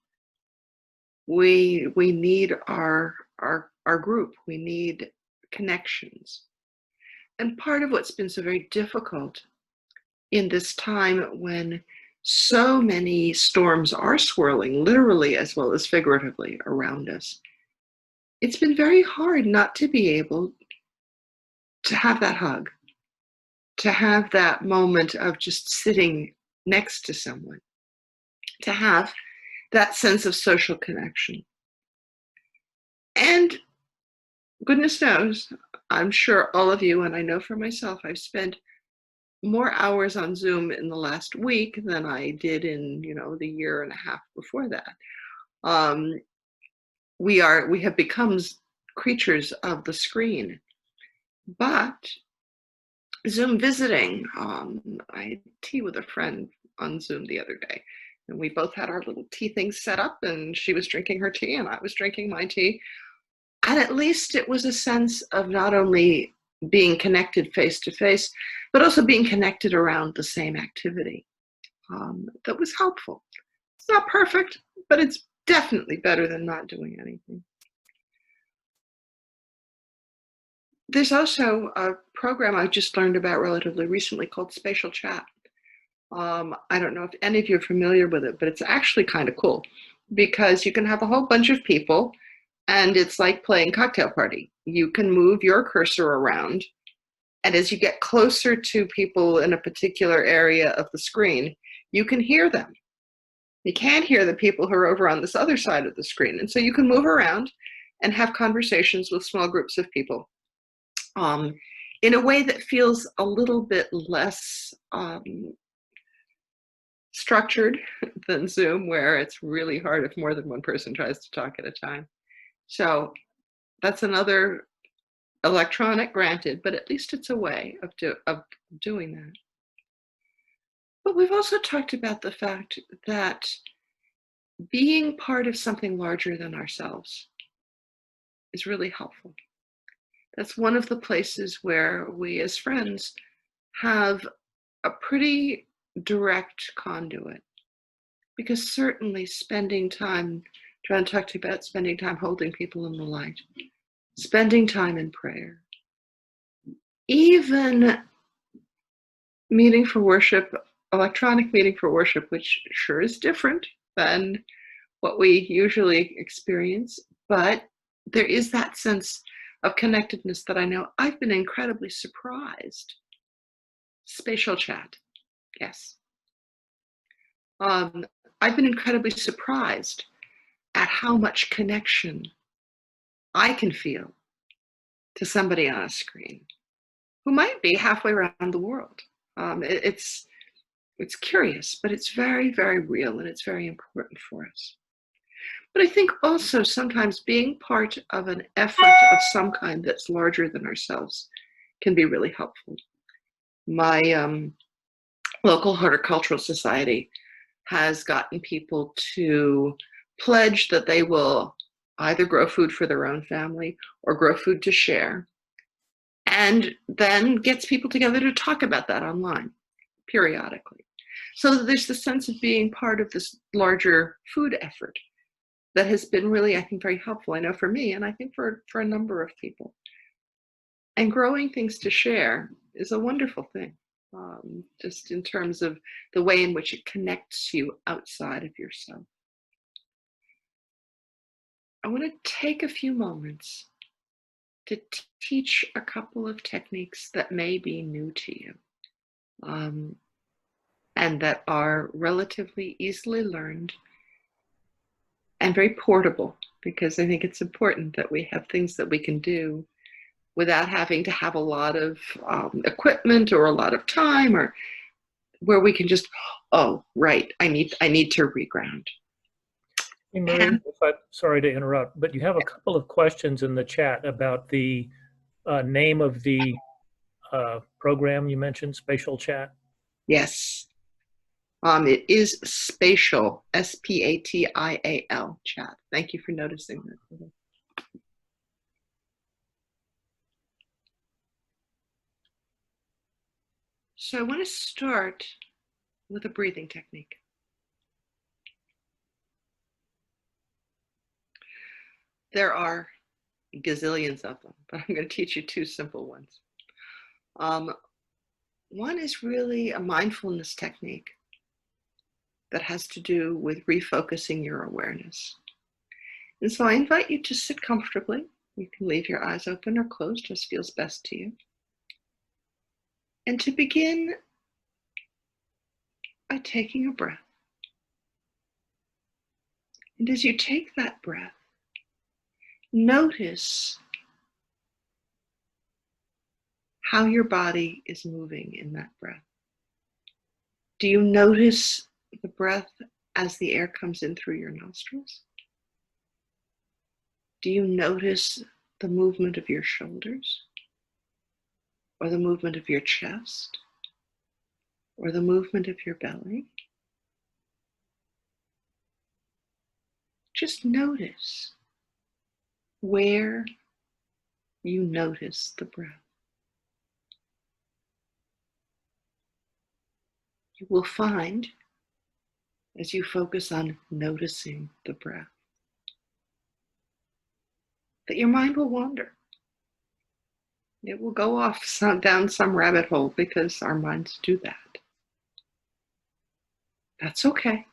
We need our group. We need connections. And part of what's been so very difficult in this time when so many storms are swirling, literally as well as figuratively, around us, it's been very hard not to be able to have that hug, to have that moment of just sitting next to someone, to have that sense of social connection. And goodness knows, I'm sure all of you, and I know for myself, I've spent more hours on Zoom in the last week than I did in, the year and a half before that. We have become creatures of the screen. But Zoom visiting, I had tea with a friend on Zoom the other day, and we both had our little tea things set up, and she was drinking her tea and I was drinking my tea. And at least it was a sense of not only being connected face to face, but also being connected around the same activity. That was helpful. It's not perfect, but it's definitely better than not doing anything. There's also a program I just learned about relatively recently called Spatial Chat. I don't know if any of you are familiar with it, but it's actually kind of cool because you can have a whole bunch of people and it's like playing cocktail party. You can move your cursor around, and as you get closer to people in a particular area of the screen, you can hear them. You can't hear the people who are over on this other side of the screen. And so you can move around and have conversations with small groups of people in a way that feels a little bit less structured than Zoom, where it's really hard if more than one person tries to talk at a time. So that's another electronic, granted, but at least it's a way of doing that. But we've also talked about the fact that being part of something larger than ourselves is really helpful. That's one of the places where we as friends have a pretty direct conduit, because certainly spending time, John talked about spending time holding people in the light, spending time in prayer, even meeting for worship, electronic meeting for worship, which sure is different than what we usually experience, but there is that sense of connectedness that I know I've been incredibly surprised. Spatial chat, yes. I've been incredibly surprised at how much connection I can feel to somebody on a screen who might be halfway around the world. It's curious, but it's very, very real, and it's very important for us. But I think also sometimes being part of an effort of some kind that's larger than ourselves can be really helpful. My local horticultural society has gotten people to pledge that they will either grow food for their own family or grow food to share, and then gets people together to talk about that online periodically. So that there's the sense of being part of this larger food effort that has been really, I think, very helpful. I know for me, and I think for a number of people. And growing things to share is a wonderful thing, just in terms of the way in which it connects you outside of yourself. I want to take a few moments to teach a couple of techniques that may be new to you, and that are relatively easily learned and very portable, because I think it's important that we have things that we can do without having to have a lot of equipment or a lot of time, or where we can just, oh, right, I need to reground. Hey, Marie, sorry to interrupt, but you have a couple of questions in the chat about the name of the program you mentioned, Spatial Chat. Yes. It is Spatial, S-P-A-T-I-A-L, chat. Thank you for noticing that. So I want to start with a breathing technique. There are gazillions of them, but I'm going to teach you two simple ones. One is really a mindfulness technique that has to do with refocusing your awareness. And so I invite you to sit comfortably. You can leave your eyes open or closed, as feels best to you. And to begin by taking a breath. And as you take that breath, notice how your body is moving in that breath. Do you notice the breath as the air comes in through your nostrils? Do you notice the movement of your shoulders? Or the movement of your chest? Or the movement of your belly? Just notice where you notice the breath. You will find, as you focus on noticing the breath, that your mind will wander. It will go off down some rabbit hole, because our minds do that. That's okay.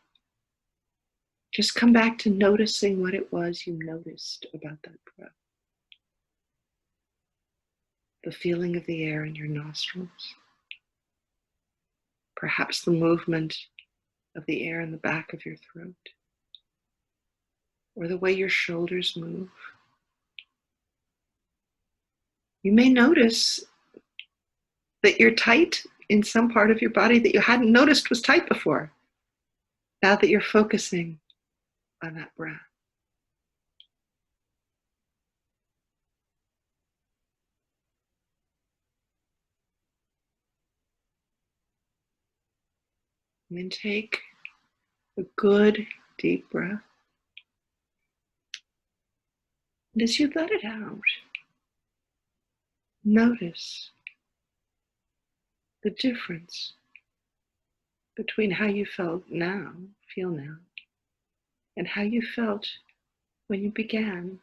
Just come back to noticing what it was you noticed about that breath. The feeling of the air in your nostrils. Perhaps the movement of the air in the back of your throat. Or the way your shoulders move. You may notice that you're tight in some part of your body that you hadn't noticed was tight before, now that you're focusing on that breath. And then take a good deep breath. And as you let it out, notice the difference between how you feel now, and how you felt when you began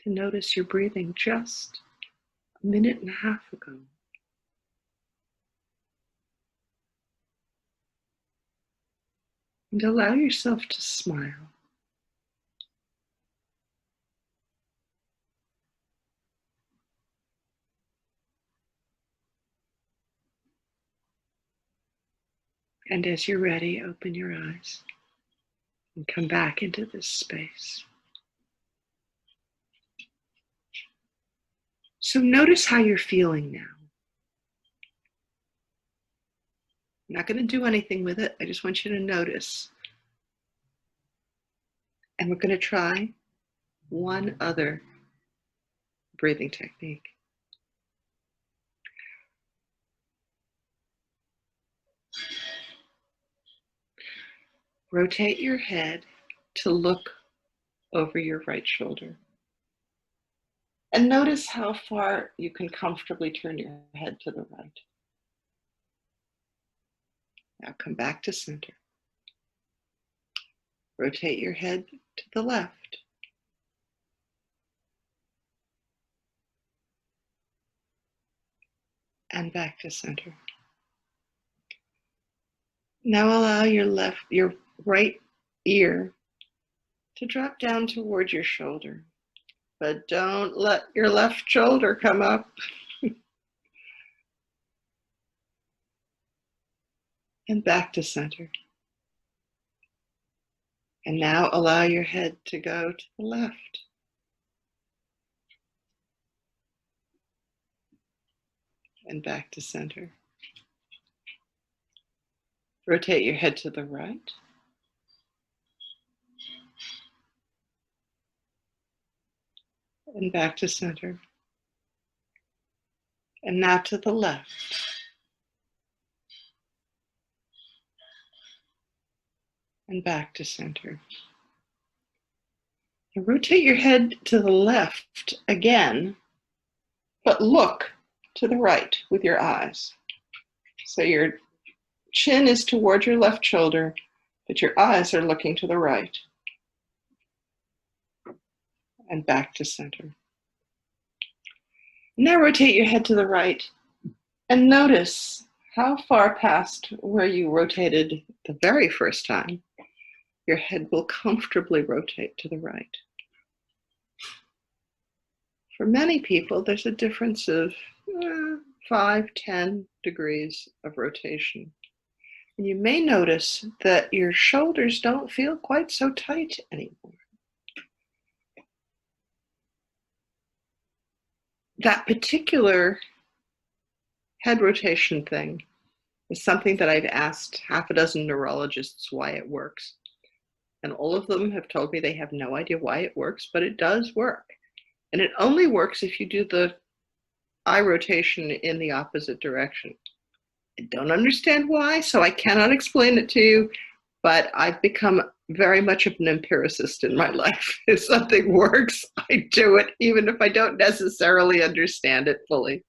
to notice your breathing just a minute and a half ago. And allow yourself to smile. And as you're ready, open your eyes and come back into this space. So notice how you're feeling now. I'm not going to do anything with it. I just want you to notice. And we're going to try one other breathing technique. Rotate your head to look over your right shoulder. And notice how far you can comfortably turn your head to the right. Now come back to center. Rotate your head to the left. And back to center. Now allow your right ear to drop down toward your shoulder, but don't let your left shoulder come up. And back to center. And now allow your head to go to the left. And back to center. Rotate your head to the right. And back to center. And now to the left. And back to center. Now rotate your head to the left again, but look to the right with your eyes. So your chin is toward your left shoulder, but your eyes are looking to the right. And back to center. Now rotate your head to the right and notice how far past where you rotated the very first time your head will comfortably rotate to the right. For many people, there's a difference of 5-10 degrees of rotation. And you may notice that your shoulders don't feel quite so tight anymore. That particular head rotation thing is something that I've asked half a dozen neurologists why it works. And all of them have told me they have no idea why it works, but it does work. And it only works if you do the eye rotation in the opposite direction. I don't understand why, so I cannot explain it to you, but I've become very much of an empiricist in my life. If something works, I do it, even if I don't necessarily understand it fully.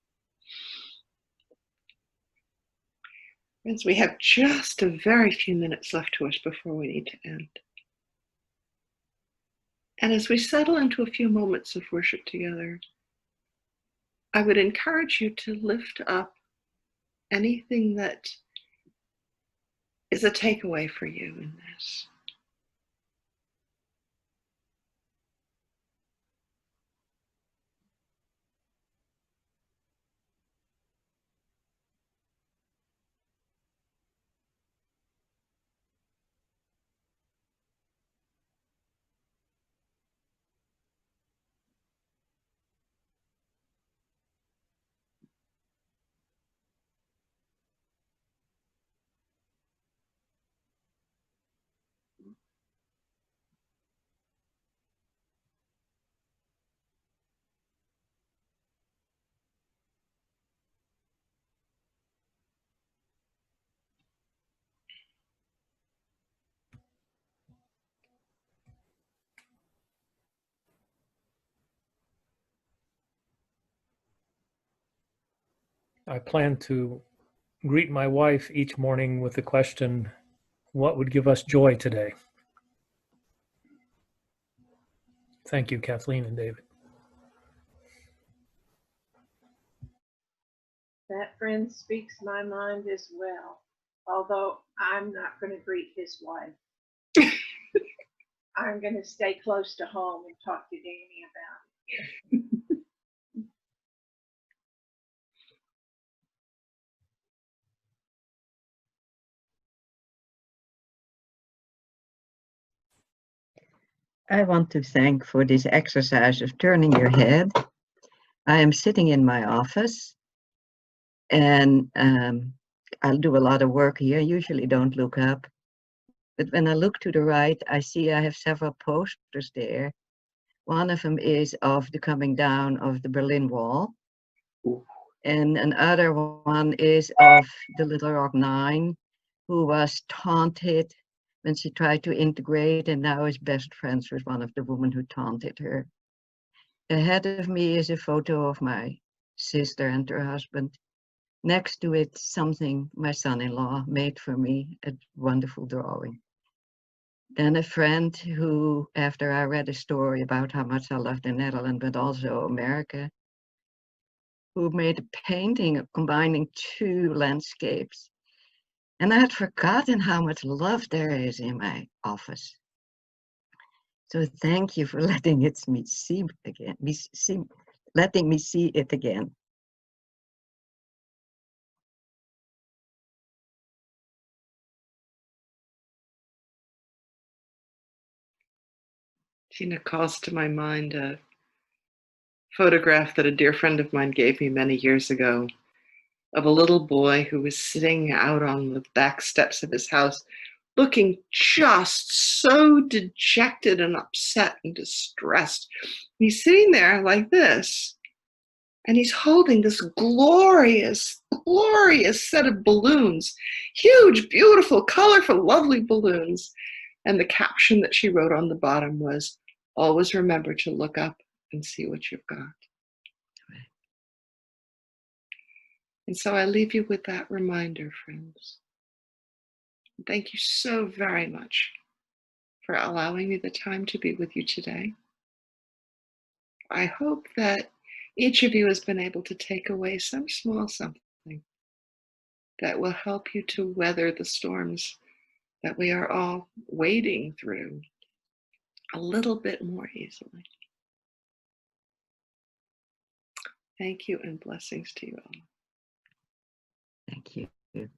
Friends, we have just a very few minutes left to us before we need to end. And as we settle into a few moments of worship together, I would encourage you to lift up anything that is a takeaway for you in this. I plan to greet my wife each morning with the question, what would give us joy today? Thank you, Kathleen and David. That friend speaks my mind as well, although I'm not going to greet his wife. I'm going to stay close to home and talk to Danny about it. I want to thank for this exercise of turning your head. I am sitting in my office and I'll do a lot of work here. I usually don't look up. But when I look to the right, I see I have several posters there. One of them is of the coming down of the Berlin Wall. And another one is of the Little Rock Nine, who was taunted when she tried to integrate and now is best friends with one of the women who taunted her. Ahead of me is a photo of my sister and her husband. Next to it, something my son-in-law made for me, a wonderful drawing. Then a friend who, after I read a story about how much I love the Netherlands, but also America, who made a painting combining two landscapes. And I had forgotten how much love there is in my office. So thank you for letting me see it again. Letting me see it again. Tina, calls to my mind a photograph that a dear friend of mine gave me many years ago of a little boy who was sitting out on the back steps of his house, looking just so dejected and upset and distressed. He's sitting there like this, and he's holding this glorious, glorious set of balloons, huge, beautiful, colorful, lovely balloons. And the caption that she wrote on the bottom was, "Always remember to look up and see what you've got." And so I leave you with that reminder, friends. Thank you so very much for allowing me the time to be with you today. I hope that each of you has been able to take away some small something that will help you to weather the storms that we are all wading through a little bit more easily. Thank you and blessings to you all. Thank you.